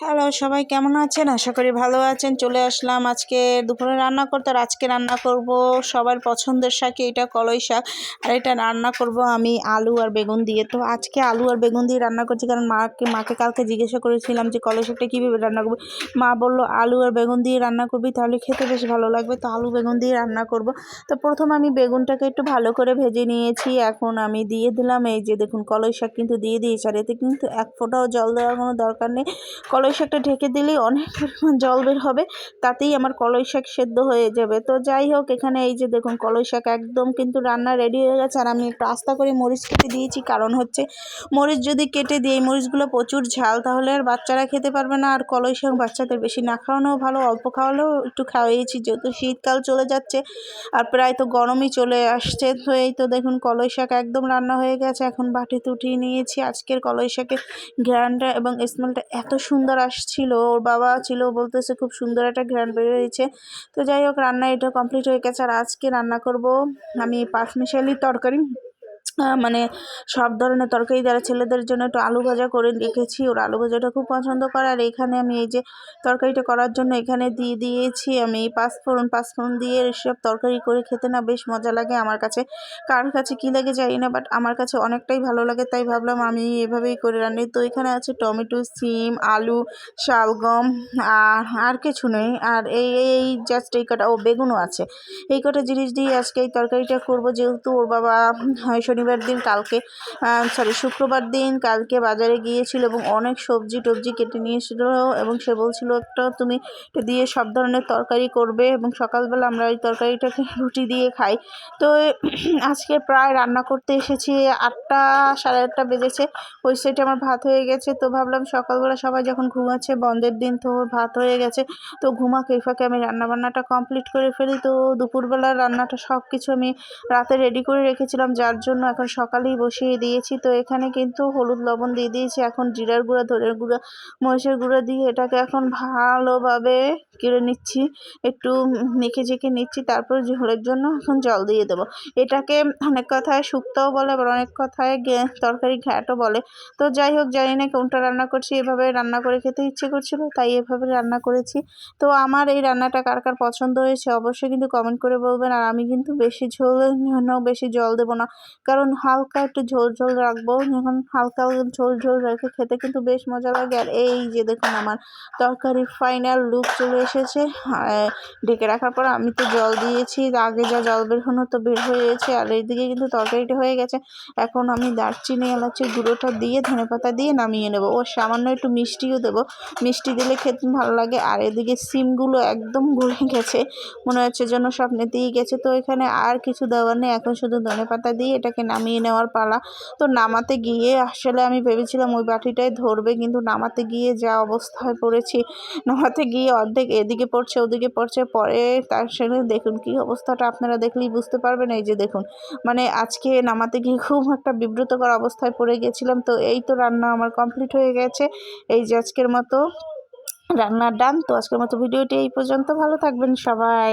Hello, সবাই কেমন আছেন? আশা করি ভালো আছেন। চলে আসলাম আজকে দুপুরে রান্না করতে। আর আজকে রান্না করব সবার পছন্দের শাক, এটা কলই শাক। আর এটা রান্না করব আমি আলু আর বেগুন দিয়ে। তো আজকে আলু আর বেগুন দিয়ে রান্না করছি, কারণ মাকে কালকে জিজ্ঞাসা করেছিলাম যে কলই শাকটা কীভাবে রান্না করবো। মা বললো আলু আর বেগুন দিয়ে রান্না করবি, তাহলে খেতে বেশ ভালো লাগবে। তো আলু বেগুন দিয়ে রান্না করব। তো প্রথম আমি বেগুনটাকে একটু ভালো করে ভেজে নিয়েছি। এখন আমি দিয়ে দিলাম, এই যে দেখুন কলই শাক কিন্তু দিয়ে দিয়েছি। আর এতে কিন্তু এক ফোঁটাও জল দেওয়ার কোনো দরকার নেই। কলই শাকটা ঢেকে দিলেই অনেক পরিমাণ জল বের হবে, তাতেই আমার কলই শাক সেদ্ধ হয়ে যাবে। তো যাই হোক, এখানে এই যে দেখুন কলই শাক একদম কিন্তু রান্না রেডি হয়ে গেছে। আর আমি একটু আস্তা করে মরিচ কেটে দিয়েছি, কারণ হচ্ছে মরিচ যদি কেটে দিই, এই মরিচগুলো প্রচুর ঝাল, তাহলে আর বাচ্চারা খেতে পারবে না। আর কলই শাক বাচ্চাদের বেশি না খাওয়ানো ভালো, অল্প খাওয়ালেও একটু খাওয়াইয়েছি, যেহেতু শীতকাল চলে যাচ্ছে আর প্রায় তো গরমই চলে আসছে। তো এই তো দেখুন কলই শাক একদম রান্না হয়ে গেছে। এখন বাটিতে উঠিয়ে নিয়েছি। আজকের কলই শাকের ঘ্রাণটা এবং স্মেলটা এত সুন্দর আসছিল, ওর বাবা ছিল, বলতেছে খুব সুন্দর একটা ঘ্রাণ বেরিয়েছে। তো যাই হোক, রান্না এটা কমপ্লিট হয়ে গেছে। আর আজকে রান্না করব আমি পাঁচমিশালি তরকারি, মানে সব ধরনের তরকারি দ্বারা ছেলেদের জন্য একটু আলু ভাজা করে রেখেছি, ওরা আলু ভাজাটা খুব পছন্দ করে। আর এখানে আমি এই যে তরকারিটা করার জন্য এখানে দিয়ে দিয়েছি আমি পাঁচফোড়ন দিয়ে এসব তরকারি করে খেতে না বেশ মজা লাগে আমার কাছে। কার কাছে কী লাগে জানি না, বাট আমার কাছে অনেকটাই ভালো লাগে, তাই ভাবলাম আমি এভাবেই করে রান্নি। তো এখানে আছে টমেটো, সিম, আলু, শালগম, আর কিছু নেই। আর এই এই জাস্ট এই কটা, ও বেগুনও আছে। এই কটা জিনিস দিয়ে আজকে এই তরকারিটা করব, যেহেতু ওর বাবা শনিবার দিন কালকে শুক্রবার দিন কালকে বাজারে গিয়েছিল এবং অনেক সবজি টবজি কেটে নিয়ে এসেছিল, এবং সে বলছিল একটা তুমি দিয়ে সব ধরনের তরকারি করবে, এবং সকালবেলা আমরা এই তরকারিটাকে রুটি দিয়ে খাই। তো আজকে প্রায় রান্না করতে এসেছি 8টা, সাড়ে 8টা বেজেছে। ওই সাইডে আমার ভাত হয়ে গেছে। তো ভাবলাম সকালবেলা সবাই যখন ঘুমাচ্ছে, বন্ধের দিন, তো ভাত হয়ে গেছে, তো ঘুমাকে এই ফাঁকে আমি রান্নাবান্নাটা কমপ্লিট করে ফেলি। তো দুপুরবেলার রান্নাটা সব কিছু আমি রাতে রেডি করে রেখেছিলাম, যার জন্য এখন সকালেই বসিয়ে দিয়েছি। তো এখানে কিন্তু হলুদ লবণ দিয়ে দিয়েছি, এখন জিরার গুঁড়া, ধনের গুঁড়া, মরিচের গুঁড়া দিয়ে এটাকে এখন ভালোভাবে কেড়ে নিচ্ছি, একটু মেখে ঝেঁকে নিচ্ছি। তারপর ঝোলের জন্য এখন জল দিয়ে দেবো। এটাকে অনেক কথায় শুক্তোও বলে, আবার অনেক কথায় তরকারি ঘ্যাটও বলে। তো যাই হোক, জানি না কোনটা রান্না করছি, এভাবে রান্না করে খেতে ইচ্ছে করছিল, তাই এভাবে রান্না করেছি। তো আমার এই রান্নাটা কার কার পছন্দ হয়েছে অবশ্যই কিন্তু কমেন্ট করে বলবেন। আর আমি কিন্তু বেশি বেশি জল দেবো না, কারণ হালকা একটু ঝোল ঝোল রাখবো। যখন হালকা ঝোল ঝোল রেখে খেতে কিন্তু বেশ মজা লাগে। আর এই যে দেখুন আমার তরকারির ফাইনাল লুক চলে এসেছে। ঢেকে রাখার পর আমি তো জল দিয়েছি, আগে যা জল বের হলো তো বের হয়েছে। আর এইদিকে কিন্তু তরকারিটা হয়ে গেছে। এখন আমি দারচিনি এলাচি গুঁড়োটা দিয়ে ধনেপাতা দিয়ে নামিয়ে নেব। ও সামান্য একটু মিষ্টিও দেবো, মিষ্টি দিলে খেতে ভালো লাগে। আর এদিকে সিমগুলো একদম গলে গেছে, মনে হচ্ছে যেন সব নেতেই গেছে। তো এখানে আর কিছু দেওয়ার নেই, এখন শুধু ধনেপাতা দিয়ে এটাকে নামিয়ে নেওয়ার পালা। তো নামাতে গিয়ে আসলে আমি ভেবেছিলাম ওই বাটিটাই ধরবে, কিন্তু নামাতে গিয়ে যা অবস্থায় পড়েছি, নামাতে গিয়ে অর্ধেক এদিকে পড়ছে ওদিকে পড়ছে, পরে তার সঙ্গে দেখুন কি অবস্থাটা, আপনারা দেখলেই বুঝতে পারবেন। এই যে দেখুন, মানে আজকে নামাতে গিয়ে খুব একটা বিব্রতকর অবস্থায় পড়ে গেছিলাম। তো এই তো রান্না আমার কমপ্লিট হয়ে গেছে। এই যে আজকের মতো রান্নার ডান। তো আজকের মতো ভিডিওটি এই পর্যন্ত, ভালো থাকবেন সবাই।